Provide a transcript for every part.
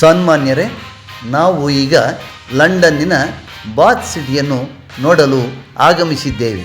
ಸನ್ಮಾನ್ಯರೇ, ನಾವು ಈಗ ಲಂಡನ್ನಿನ ಬಾತ್ ಸಿಟಿಯನ್ನು ನೋಡಲು ಆಗಮಿಸಿದ್ದೇವೆ.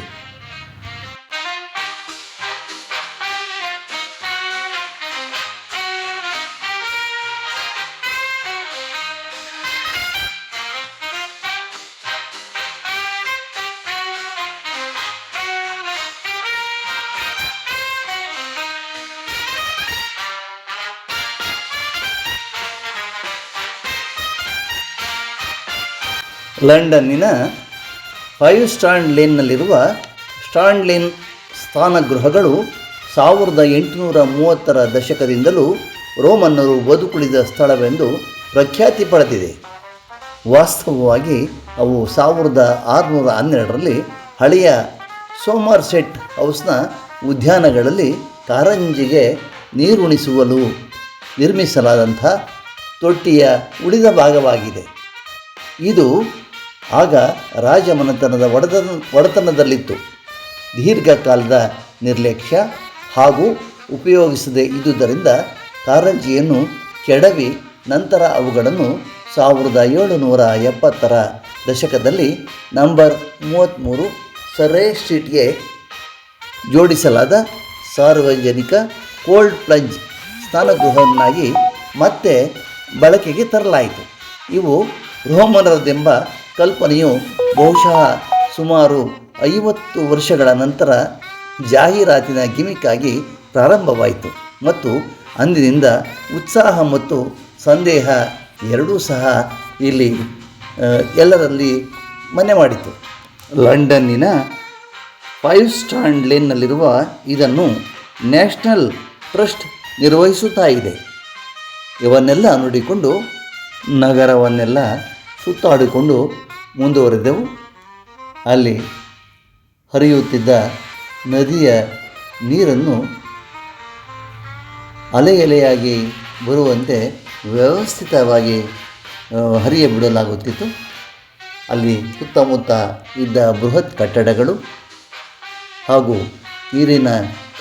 ಲಂಡನ್ನಿನ 5 ಸ್ಟ್ರಾಂಡ್ ಲೇನ್ನಲ್ಲಿರುವ ಸ್ಟ್ರಾಂಡ್ ಲೇನ್ ಸ್ನಾನಗೃಹಗಳು 1830ರ ದಶಕದಿಂದಲೂ ರೋಮನ್ನರು ಬದುಕುಳಿದ ಸ್ಥಳವೆಂದು ಪ್ರಖ್ಯಾತಿ ಪಡೆದಿದೆ. ವಾಸ್ತವವಾಗಿ ಅವು 1612ರಲ್ಲಿ ಹಳೆಯ ಸೋಮರ್ಸೆಟ್ ಹೌಸ್ನ ಉದ್ಯಾನಗಳಲ್ಲಿ ಕಾರಂಜಿಗೆ ನೀರುಣಿಸುವಲು ನಿರ್ಮಿಸಲಾದಂಥ ತೊಟ್ಟಿಯ ಉಳಿದ ಭಾಗವಾಗಿದೆ. ಇದು ಆಗ ರಾಜಮನೆತನದ ಒಡೆತನದಲ್ಲಿತ್ತು. ದೀರ್ಘಕಾಲದ ನಿರ್ಲಕ್ಷ್ಯ ಹಾಗೂ ಉಪಯೋಗಿಸದೇ ಇದ್ದುದರಿಂದ ಕಾರಂಜಿಯನ್ನು ಕೆಡವಿ ನಂತರ ಅವುಗಳನ್ನು 1770ರ ದಶಕದಲ್ಲಿ ನಂಬರ್ 33 ಸರ್ರೇ ಸ್ಟ್ರೀಟ್ಗೆ ಜೋಡಿಸಲಾದ ಸಾರ್ವಜನಿಕ ಕೋಲ್ಡ್ ಪ್ಲಂಜ್ ಸ್ನಾನಗೃಹವನ್ನಾಗಿ ಮತ್ತೆ ಬಳಕೆಗೆ ತರಲಾಯಿತು. ಇವು ರೋಮನರದೆಂಬ ಕಲ್ಪನೆಯು ಬಹುಶಃ ಸುಮಾರು 50 ವರ್ಷಗಳ ನಂತರ ಜಾಹೀರಾತಿನ ಗಿಮಿಕ್ಕಾಗಿ ಪ್ರಾರಂಭವಾಯಿತು ಮತ್ತು ಅಂದಿನಿಂದ ಉತ್ಸಾಹ ಮತ್ತು ಸಂದೇಹ ಎರಡೂ ಸಹ ಇಲ್ಲಿ ಎಲ್ಲರಲ್ಲಿ ಮನೆ ಮಾಡಿತು. ಲಂಡನ್ನಿನ 5 ಸ್ಟ್ರಾಂಡ್ ಲೇನ್ನಲ್ಲಿರುವ ಇದನ್ನು ನ್ಯಾಷನಲ್ ಟ್ರಸ್ಟ್ ನಿರ್ವಹಿಸುತ್ತಾ ಇದೆ. ಇವನ್ನೆಲ್ಲ ನೋಡಿಕೊಂಡು ನಗರವನ್ನೆಲ್ಲ ಸುತ್ತಾಡಿಕೊಂಡು ಮುಂದುವರೆದೆವು. ಅಲ್ಲಿ ಹರಿಯುತ್ತಿದ್ದ ನದಿಯ ನೀರನ್ನು ಅಲೆ ಎಲೆಯಾಗಿ ಬರುವಂತೆ ವ್ಯವಸ್ಥಿತವಾಗಿ ಹರಿಯಬಿಡಲಾಗುತ್ತಿತ್ತು. ಅಲ್ಲಿ ಸುತ್ತಮುತ್ತ ಇದ್ದ ಬೃಹತ್ ಕಟ್ಟಡಗಳು ಹಾಗೂ ನೀರಿನ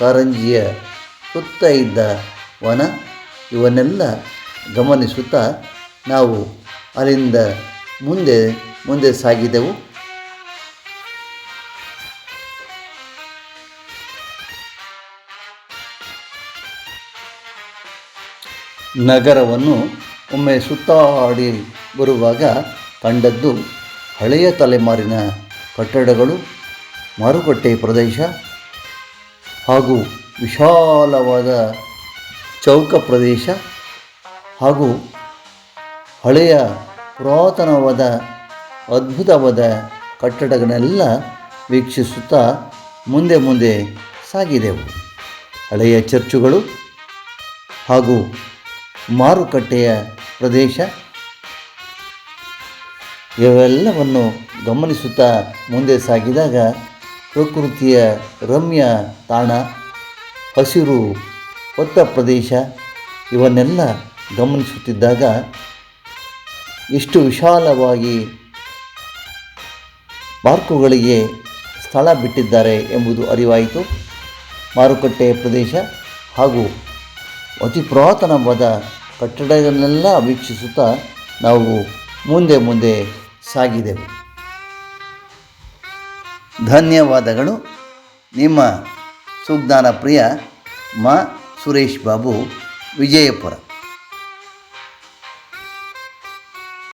ಕಾರಂಜಿಯ ಸುತ್ತ ಇದ್ದ ವನ ಇವನ್ನೆಲ್ಲ ಗಮನಿಸುತ್ತಾ ನಾವು ಅಲ್ಲಿಂದ ಮುಂದೆ ಸಾಗಿದೆವು. ನಗರವನ್ನು ಒಮ್ಮೆ ಸುತ್ತಾಡಿ ಬರುವಾಗ ಕಂಡದ್ದು ಹಳೆಯ ತಲೆಮಾರಿನ ಕಟ್ಟಡಗಳು, ಮಾರುಕಟ್ಟೆ ಪ್ರದೇಶ ಹಾಗೂ ವಿಶಾಲವಾದ ಚೌಕ ಪ್ರದೇಶ ಹಾಗೂ ಹಳೆಯ ಪುರಾತನವಾದ ಅದ್ಭುತವಾದ ಕಟ್ಟಡಗಳನ್ನೆಲ್ಲ ವೀಕ್ಷಿಸುತ್ತಾ ಮುಂದೆ ಸಾಗಿದೆವು. ಹಳೆಯ ಚರ್ಚುಗಳು ಹಾಗೂ ಮಾರುಕಟ್ಟೆಯ ಪ್ರದೇಶ ಇವೆಲ್ಲವನ್ನು ಗಮನಿಸುತ್ತಾ ಮುಂದೆ ಸಾಗಿದಾಗ ಪ್ರಕೃತಿಯ ರಮ್ಯ ತಾಣ, ಹಸಿರು ಹೊತ್ತ ಪ್ರದೇಶ ಇವನ್ನೆಲ್ಲ ಗಮನಿಸುತ್ತಿದ್ದಾಗ ಎಷ್ಟು ವಿಶಾಲವಾಗಿ ಪಾರ್ಕುಗಳಿಗೆ ಸ್ಥಳ ಬಿಟ್ಟಿದ್ದಾರೆ ಎಂಬುದು ಅರಿವಾಯಿತು. ಮಾರುಕಟ್ಟೆಯ ಪ್ರದೇಶ ಹಾಗೂ ಅತಿ ಪುರಾತನವಾದ ಕಟ್ಟಡಗಳನ್ನೆಲ್ಲ ವೀಕ್ಷಿಸುತ್ತಾ ನಾವು ಮುಂದೆ ಸಾಗಿದೆವು. ಧನ್ಯವಾದಗಳು. ನಿಮ್ಮ ಸುಜ್ಞಾನ ಪ್ರಿಯ ಮಾ ಸುರೇಶ್ ಬಾಬು, ವಿಜಯಪುರ.